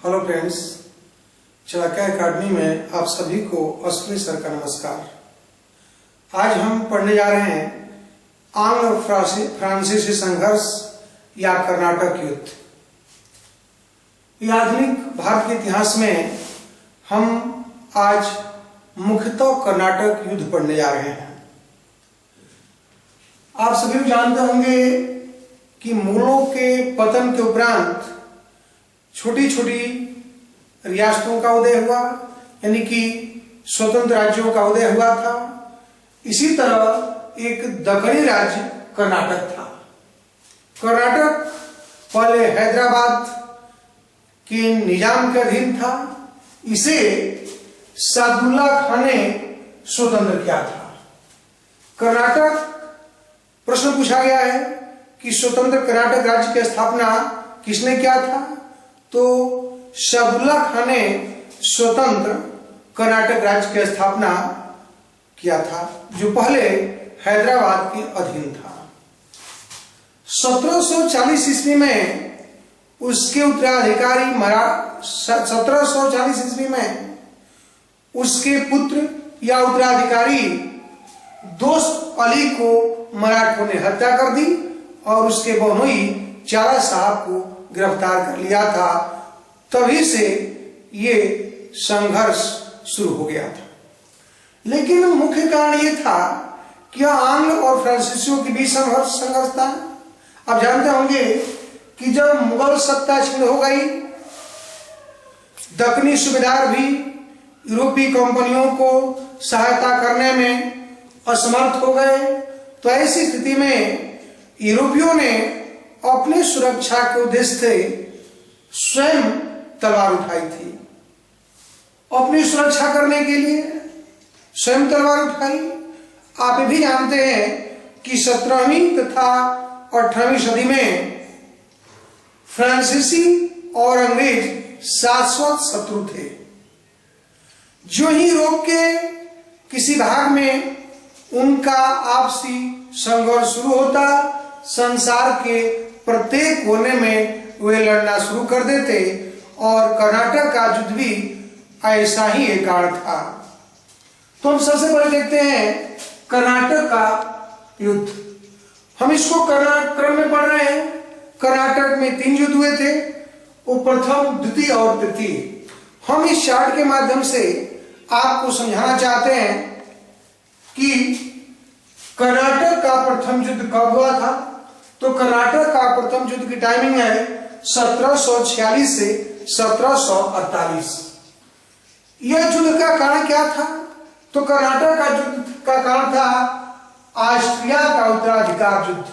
Hello friends, Chanakya अकादमी में आप सभी को अश्विनी सर का नमस्कार। आज हम पढ़ने जा रहे हैं आंग्ल फ्रांसीसी संघर्ष या कर्नाटक युद्ध। यह आधुनिक भारत के इतिहास में हम आज मुख्यतः कर्नाटक युद्ध पढ़ने जा रहे हैं। आप सभी लोग जानते होंगे कि मुगलों के पतन के उपरांत छोटी छोटी रियासतों का उदय हुआ, यानी कि स्वतंत्र राज्यों का उदय हुआ था। इसी तरह एक दक्कनी राज्य कर्नाटक था। कर्नाटक पहले हैदराबाद के निजाम के अधीन था। इसे सादुल्ला खान ने स्वतंत्र किया था। कर्नाटक प्रश्न पूछा गया है कि स्वतंत्र कर्नाटक राज्य की स्थापना किसने किया था, तो सादुल्ला खान ने स्वतंत्र कर्नाटक राज्य की स्थापना किया था, जो पहले हैदराबाद के अधीन था। 1740 ईस्वी में उसके उत्तराधिकारी 1740 ईस्वी में उसके पुत्र या उत्तराधिकारी दोस्त अली को मराठों ने हत्या कर दी और उसके बहनोई चारा साहब को गिरफ्तार कर लिया था। तभी से ये संघर्ष शुरू हो गया था। लेकिन मुख्य कारण ये था कि आंग्ल और फ्रांसीसियों के बीच संघर्ष था। आप जानते होंगे कि जब मुगल सत्ता क्षीण हो गई, दक्कनी सूबेदार भी यूरोपीय कंपनियों को सहायता करने में असमर्थ हो गए, तो ऐसी स्थिति में यूरोपियों ने अपनी सुरक्षा के उद्देश्य से स्वयं तलवार उठाई थी। अपनी सुरक्षा करने के लिए स्वयं तलवार उठाई। आप भी जानते हैं कि 17वीं तथा 18वीं सदी में फ्रांसीसी और अंग्रेज शाश्वत शत्रु थे। जो ही यूरोप के किसी भाग में उनका आपसी संघर्ष शुरू होता, संसार के प्रत्येक कोने में वे लड़ना शुरू कर देते, और कर्नाटक का युद्ध भी ऐसा ही एक कारण था। तो हम सबसे पहले देखते हैं कर्नाटक का युद्ध। हम इसको क्रम में पढ़ रहे हैं। कर्नाटक में 3 युद्ध हुए थे, वो प्रथम, द्वितीय और तृतीय। हम इस चार्ट के माध्यम से आपको समझाना चाहते हैं कि कर्नाटक का प्रथम युद्ध कब हुआ था। तो कर्नाटक का प्रथम युद्ध की टाइमिंग है 1746 से 1748। यह युद्ध का कारण क्या था? तो कर्नाटक का युद्ध का कारण था ऑस्ट्रिया का उत्तराधिकार युद्ध।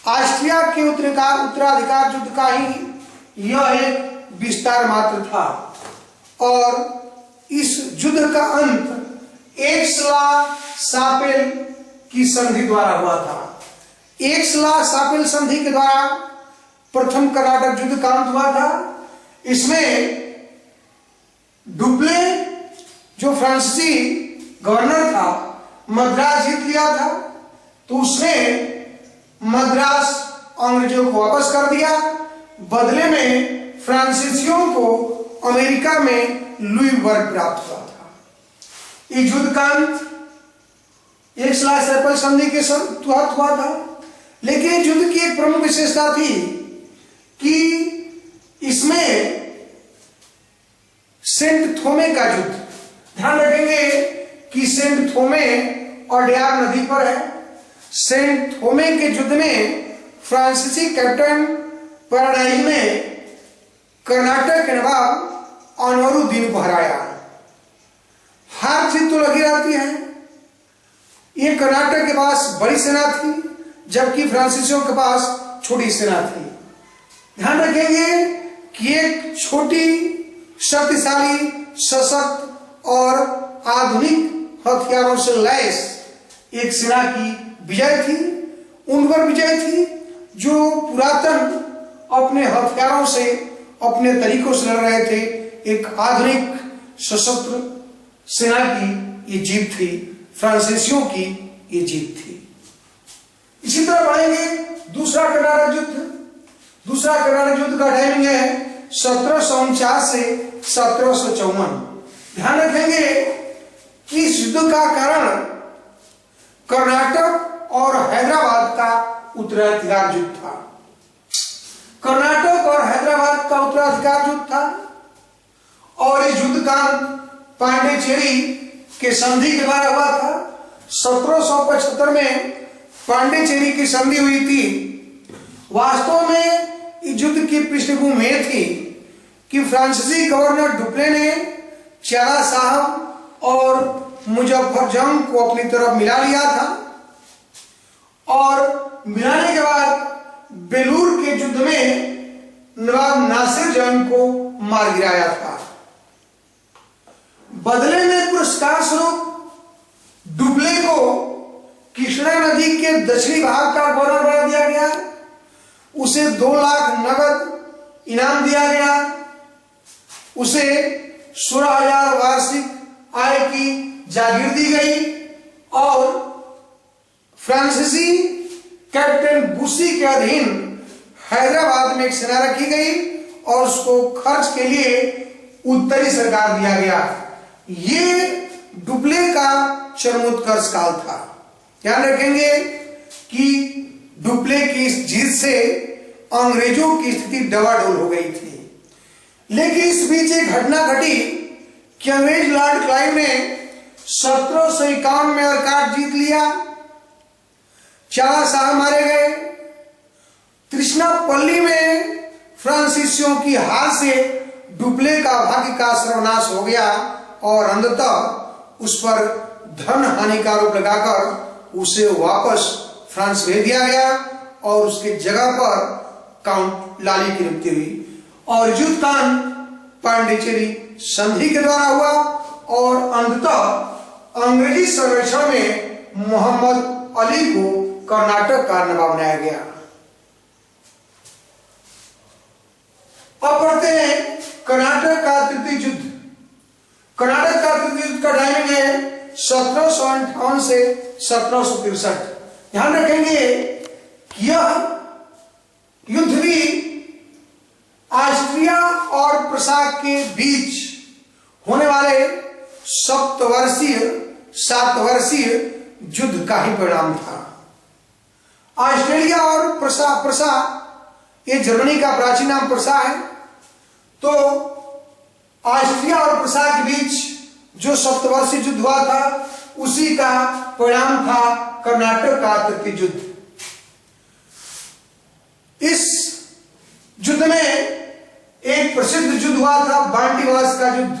ऑस्ट्रिया के उत्तराधिकार युद्ध का ही यह एक विस्तार मात्र था, और इस युद्ध का अंत एक्सला-शापेल की संधि द्वारा हुआ था। एक्सला-शापेल संधि के द्वारा प्रथम कर्नाटक युद्ध का अंत हुआ था। इसमें डुप्ले, जो फ्रांसीसी गवर्नर था, मद्रास जीत लिया था, तो उसने मद्रास अंग्रेजों को वापस कर दिया। बदले में फ्रांसीसियों को अमेरिका में लुईबर्ग प्राप्त हुआ था। इस युद्ध का अंत एक्सला-शापेल संधि के तहत हुआ था। लेकिन युद्ध की एक प्रमुख विशेषता थी कि इसमें सेंट थोमे का युद्ध, ध्यान रखेंगे कि सेंट थोमे ओडेयर नदी पर है। सेंट थोमे के युद्ध में फ्रांसीसी कैप्टन पैराडाइज ने कर्नाटक के नवाब अनवरुद्दीन को हराया। हार जीत तो लगी रहती है। ये कर्नाटक के पास बड़ी सेना थी, जबकि फ्रांसीसियों के पास छोटी सेना थी। ध्यान रखेंगे कि एक छोटी, शक्तिशाली, सशक्त और आधुनिक हथियारों से लैस एक सेना की विजय थी। उन पर विजय थी जो पुरातन अपने हथियारों से, अपने तरीकों से लड़ रहे थे। एक आधुनिक सशस्त्र सेना की ये जीत थी, फ्रांसीसियों की ये जीत थी। इसी तरह पढ़ेंगे दूसरा कर्नाटक युद्ध। दूसरा कर्नाटक युद्ध का टाइमिंग है 1749 से 1754। ध्यान रखेंगे कि इस युद्ध का कारण कर्नाटक और हैदराबाद का उत्तराधिकार युद्ध था। कर्नाटक और हैदराबाद का उत्तराधिकार युद्ध था और इस युद्ध का पांडिचेरी के संधि के द्वारा हुआ था। 1775 में पांडिचेरी की संधि हुई थी। वास्तव में इस युद्ध की पृष्ठभूमि में थी कि फ्रांसीसी गवर्नर डुप्ले ने चारा साहब और मुजफ्फर जंग को अपनी तरफ मिला लिया था और मिलाने के बाद बेलूर के युद्ध में नवाब नासिर जंग को मार गिराया था। बदले में पुरस्कार स्वरूप डुप्ले को कृष्णा नदी के दक्षिणी भाग का गवर्नर बना दिया गया। उसे 2 लाख नगद इनाम दिया गया। उसे 16,000 वार्षिक आय की जागीर दी गई और फ्रांसीसी कैप्टन बुसी के अधीन हैदराबाद में एक सेना रखी गई और उसको खर्च के लिए उत्तरी सरकार दिया गया। ये डुप्ले का चरमोत्कर्ष काल था। ध्यान रखेंगे कि डुप्ले की इस जीत से अंग्रेजों की स्थिति डवाडोल हो गई थी। लेकिन इस बीच एक घटना घटी कि अंग्रेज लॉर्ड क्लाइव ने 1751 में अर्काट जीत लिया। चारा साहब मारे गए। त्रिशनापल्ली में फ्रांसीसियों की हार से डुप्ले का भाग्य का सर्वनाश हो गया और अंततः उस पर धन हानि का आरोप लगाकर उसे वापस फ्रांस भेज दिया गया और उसकी जगह पर काउंट लाली की नियुक्ति हुई और युद्ध कान पांडिचेरी संधि के द्वारा हुआ और अंततः अंग्रेजी सर्वेक्षण में मोहम्मद अली को कर्नाटक का नवाब बनाया गया। अब पढ़ते हैं कर्नाटक का तृतीय युद्ध। कर्नाटक का तृतीय युद्ध का टाइमिंग है 1758 से 1763। ध्यान रखेंगे कि यह युद्ध भी ऑस्ट्रिया और प्रसा के बीच होने वाले 7 वर्षीय युद्ध का ही परिणाम था। ऑस्ट्रेलिया और प्रसा ये जर्मनी का प्राचीन नाम प्रसा है। तो ऑस्ट्रिया और प्रसा के बीच जो 7 वर्षीय युद्ध हुआ था उसी का परिणाम था कर्नाटक का तृतीय युद्ध। इस युद्ध में एक प्रसिद्ध युद्ध हुआ था बांटीवास का युद्ध,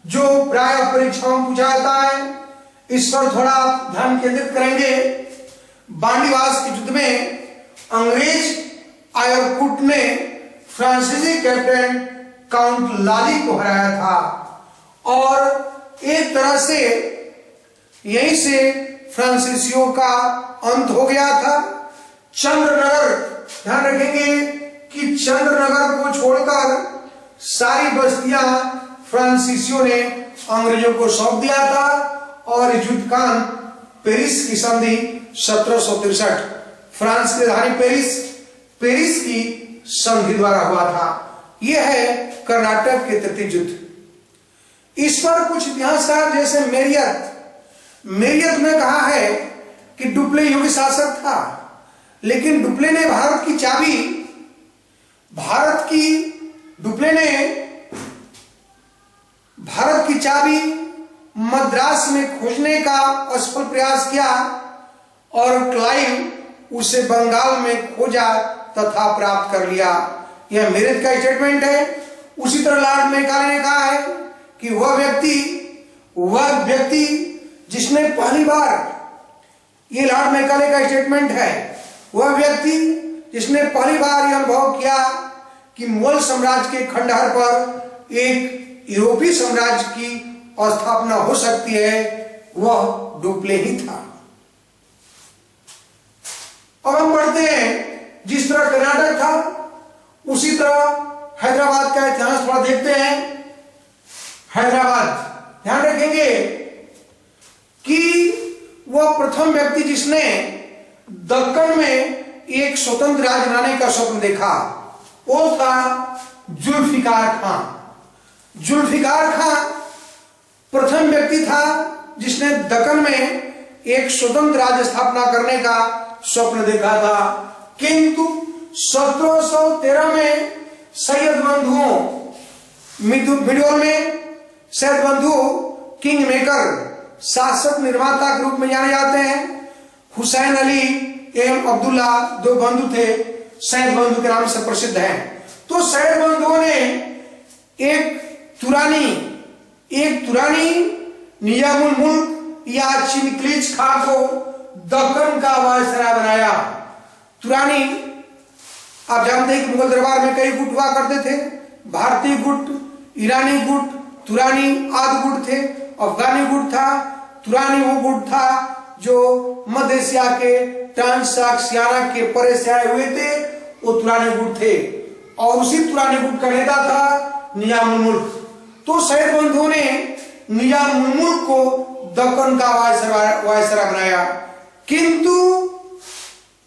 जो प्राय परीक्षाओं में पूछा जाता है। इस पर थोड़ा ध्यान केंद्रित करेंगे। बांटीवास के युद्ध में अंग्रेज आयरकुट ने फ्रांसीसी कैप्टन काउंट लाली को हराया था और एक तरह से यहीं से फ्रांसीसियों का अंत हो गया था। चंद्रनगर, ध्यान रखेंगे कि चंद्रनगर को छोड़कर सारी बस्तियां फ्रांसीसियों ने अंग्रेजों को सौंप दिया था और युद्ध कान पेरिस की संधि 1763 फ्रांस की राजधानी पेरिस की संधि द्वारा हुआ था। यह है कर्नाटक के तृतीय युद्ध। इस पर कुछ इतिहासकार जैसे मेरियत ने कहा है कि डुप्ले योग्य शासक था, लेकिन डुप्ले ने भारत की चाबी मद्रास में खोजने का असफल प्रयास किया और क्लाइव उसे बंगाल में खोजा तथा प्राप्त कर लिया। यह मेरियत का स्टेटमेंट है। उसी तरह लॉर्ड मैकाले ने कहा है कि वह व्यक्ति जिसने पहली बार, ये लॉर्ड मैकाले का स्टेटमेंट है, वह व्यक्ति जिसने पहली बार यह अनुभव किया कि मुगल साम्राज्य के खंडहर पर एक यूरोपीय साम्राज्य की स्थापना हो सकती है, वह डुप्ले ही था। अब हम पढ़ते हैं, जिस तरह कर्नाटक था उसी तरह हैदराबाद का इतिहास थोड़ा देखते हैं। हैदराबाद, ध्यान रखेंगे कि वह प्रथम व्यक्ति जिसने दक्कन में एक स्वतंत्र राज्य बनाने का स्वप्न देखा, वो था जुल्फिकार खां। जुल्फिकार खां प्रथम व्यक्ति था जिसने दक्कन में एक स्वतंत्र राज्य स्थापना करने का स्वप्न देखा था, किंतु 1713 में सैयद बंधुओं मिडोल में सैयद बंधु किंग मेकर शासक निर्माता के रूप में जाने जाते हैं। हुसैन अली एवं अब्दुल्ला दो बंधु थे, सैयद बंधु के नाम से प्रसिद्ध हैं। तो सैयद बंधुओं ने एक तुरानी निजामुल मुल्क या चिनक्लीज खां को दक्कन का वायसराय बनाया। तुरानी आप जानते हैं कि मुगल दरबार में कई गुट हुआ करते थे, भारतीय गुट, ईरानी गुट, तुरानी आदि गुट थे, अफगानी गुट था। तुरानी वो गुट था जो मध्य एशिया के ट्रांसक्सियाना के परे से आए हुए थे, वो तुरानी गुट थे, और उसी तुरानी गुट का नेता था निजामुल मुल्क। तो सैयद बंधुओं ने निजामुल मुल्क को दक्कन का वायसराय बनाया, किंतु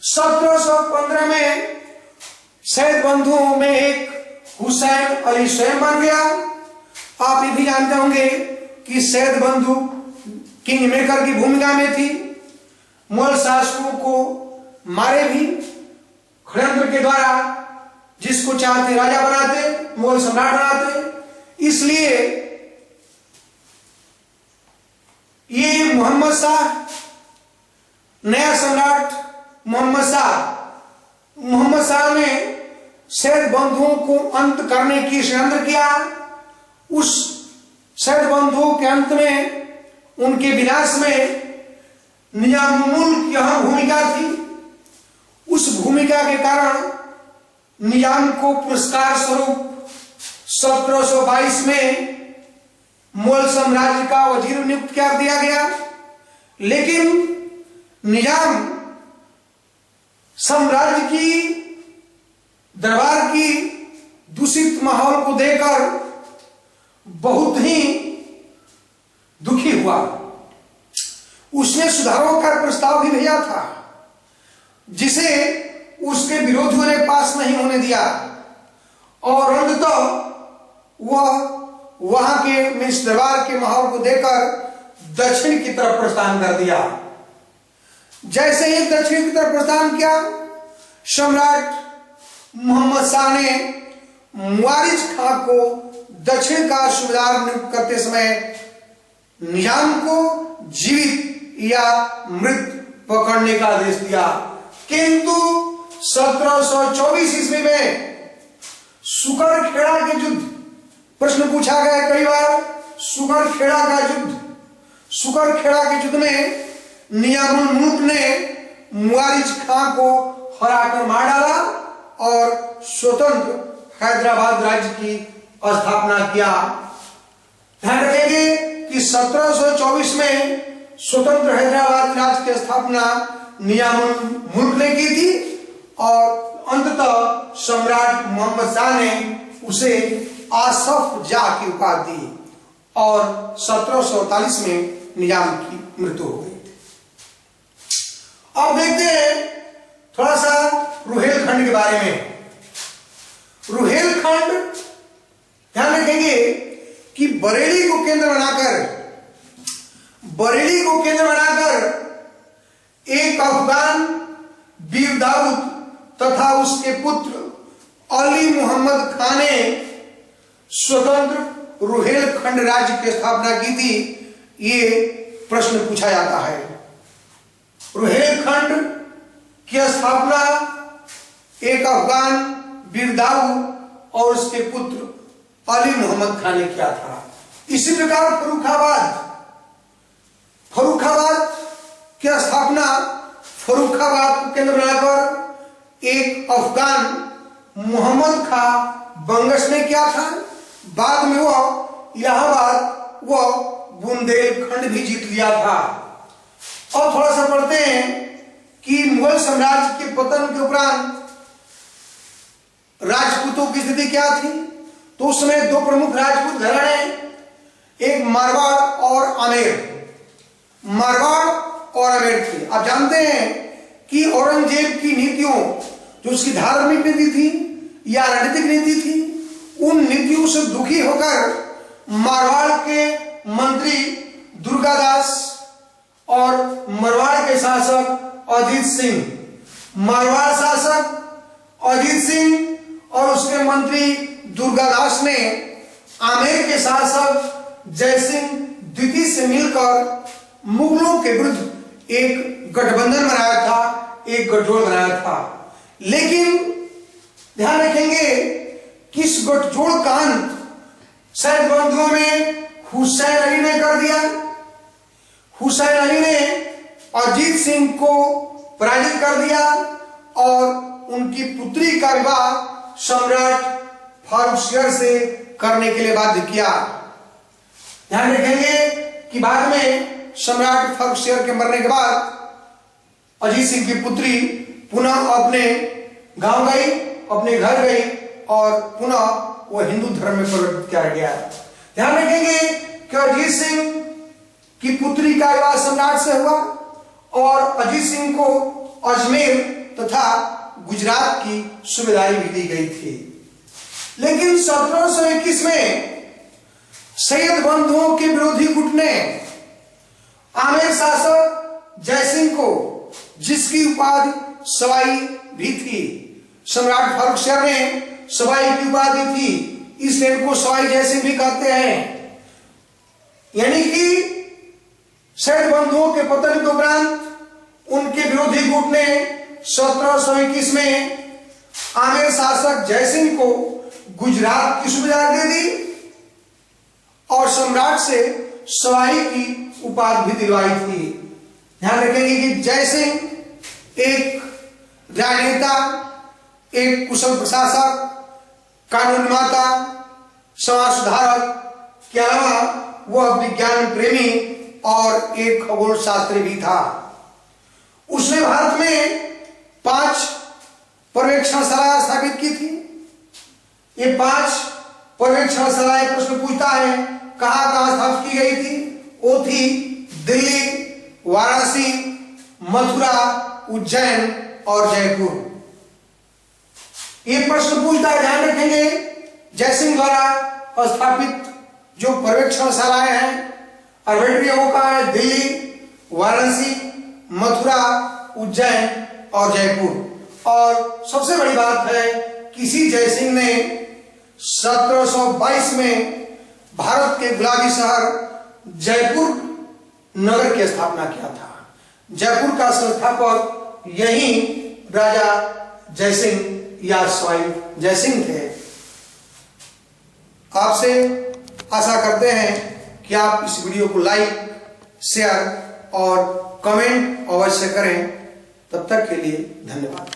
1715 में सैयद बंधुओं में एक हुसैन अली स्वयं बन गया। आप ये भी जानते होंगे कि सैयद बंधु किंग मेकर की भूमिका में थी, मुगल शासकों को मारे भी, षड्यंत्र के द्वारा जिसको चाहते राजा बनाते, मुगल सम्राट बनाते। इसलिए ये मोहम्मद शाह, नया सम्राट मोहम्मद शाह ने सैयद बंधुओं को अंत करने की षड्यंत्र किया। उस सैयद बंधुओं के अंत में, उनके विनाश में निजामुल मुल्क की अहम भूमिका थी। उस भूमिका के कारण निजाम को पुरस्कार स्वरूप 1722 में मुगल साम्राज्य का वजीर नियुक्त कर दिया गया, लेकिन निजाम साम्राज्य की दरबार की दूषित माहौल को देखकर बहुत ही दुखी हुआ। उसने सुधारों का प्रस्ताव भी भेजा था, जिसे उसके विरोधियों ने पास नहीं होने दिया, और अंततः वह वहां के इस दरबार के माहौल को देखकर दक्षिण की तरफ प्रस्थान कर दिया। जैसे ही दक्षिण की तरफ प्रस्थान किया, सम्राट मोहम्मद शाह ने मुआरिज खां को दक्षिण का सूबेदार नियुक्त करते समय निजाम को जीवित या मृत पकड़ने का आदेश दिया, किंतु 1724 ईस्वी में सुगरखेड़ा के युद्ध, प्रश्न पूछा गया कई बार, सुगरखेड़ा के युद्ध में निजामुल मुल्क ने मुआरिज खां को हराकर मार डाला और स्वतंत्र हैदराबाद राज्य की स्थापना किया। ध्यान रखेंगे कि 1724 में स्वतंत्र हैदराबाद राज्य की स्थापना निजामुल मुल्क ने की थी, और अंततः सम्राट मोहम्मद शाह ने उसे आसफ जाह की उपाधि दी, और 1748 में निजाम की मृत्यु हो गई थी। अब देखते हैं थोड़ा सा रुहेलखंड के बारे में। रुहेलखंड, ध्यान रखेंगे कि बरेली को केंद्र बनाकर एक अफगान वीर दाऊद तथा उसके पुत्र अली मोहम्मद खान ने स्वतंत्र रुहेलखंड राज्य की स्थापना की थी। ये प्रश्न पूछा जाता है। रुहेलखंड की स्थापना एक अफगान वीर दाऊद और उसके पुत्र अली मोहम्मद खान ने किया था। इसी प्रकार फर्रुखाबाद की स्थापना फर्रुखाबाद को केंद्र बनाकर एक अफगान मोहम्मद खां बंगश ने किया था। बाद में वह इलाहाबाद व बुंदेलखंड भी जीत लिया था। और थोड़ा सा पढ़ते हैं कि मुगल साम्राज्य के पतन के उपरांत राजपूतों की स्थिति क्या थी। तो उस समय दो प्रमुख राजपूत घराने, एक मारवाड़ और आमेर थे। आप जानते हैं कि औरंगजेब की नीतियों, जो उसकी धार्मिक नीति थी या राजनीतिक नीति थी, उन नीतियों से दुखी होकर मारवाड़ के मंत्री दुर्गादास और मारवाड़ के शासक अजीत सिंह, मारवाड़ शासक अजीत सिंह और उसके मंत्री दुर्गादास ने आमेर के शासक जयसिंह द्वितीय से मिलकर मुगलों के विरुद्ध एक गठबंधन बनाया था, एक गठजोड़ बनाया था। लेकिन ध्यान रखेंगे कि इस गठजोड़ का अंत सैयद बंधुओं में हुसैन अली ने कर दिया। हुसैन अली ने अजीत सिंह को पराजित कर दिया और उनकी पुत्री का विवाह सम्राट फारुखसियर से करने के लिए बाध्य किया। ध्यान रखेंगे कि बाद में सम्राट फारुखसियर के मरने के बाद अजीत सिंह की पुत्री पुनः अपने गांव गई, अपने घर गई और पुनः वो हिंदू धर्म में परिवर्तित किया गया। ध्यान रखेंगे कि अजीत सिंह की पुत्री का विवाह सम्राट से हुआ और अजीत सिंह को अजमेर तथा गुजरात की सूबेदारी भी दी गई थी। लेकिन 1721 में सैयद बंधुओं के विरोधी गुट ने आमेर शासक जयसिंह को, जिसकी उपाधि सवाई भी थी, सम्राट फारुखसियर ने सवाई की उपाधि थी, इसलिए इनको सवाई जयसिंह भी कहते हैं। यानी कि सैयद बंधुओं के पतन के उपरांत उनके विरोधी गुट ने 1721 में आमेर शासक जयसिंह को गुजरात की सूबेदारी दे दी और सम्राट से सवाई की उपाधि भी दिलवाई थी। ध्यान रखेंगे कि जयसिंह एक राजनेता, एक कुशल प्रशासक, कानून निर्माता, समाज सुधारक के अलावा वह विज्ञान प्रेमी और एक खगोल शास्त्री भी था। उसने भारत में 5 पर्यवेक्षणशालाएं स्थापित की थी। ये 5 पर्यवेक्षणशालाएं प्रश्न पूछता है कहां कहां स्थापित की गई थी। वो थी दिल्ली, वाराणसी, मथुरा, उज्जैन और जयपुर। ये प्रश्न पूछता है, ध्यान रखेंगे, जयसिंह द्वारा स्थापित जो पर्यवेक्षणशालाएं हैं अर्बिट्रियों का है दिल्ली, वाराणसी, मथुरा, उज्जैन और जयपुर। और सबसे बड़ी बात है किसी जयसिंह ने 1722 में भारत के गुलाबी शहर जयपुर नगर की स्थापना किया था। जयपुर का संस्थापक यही राजा जयसिंह या सवाई जयसिंह थे। आपसे आशा करते हैं कि आप इस वीडियो को लाइक, शेयर और कमेंट अवश्य करें। तब तक के लिए धन्यवाद।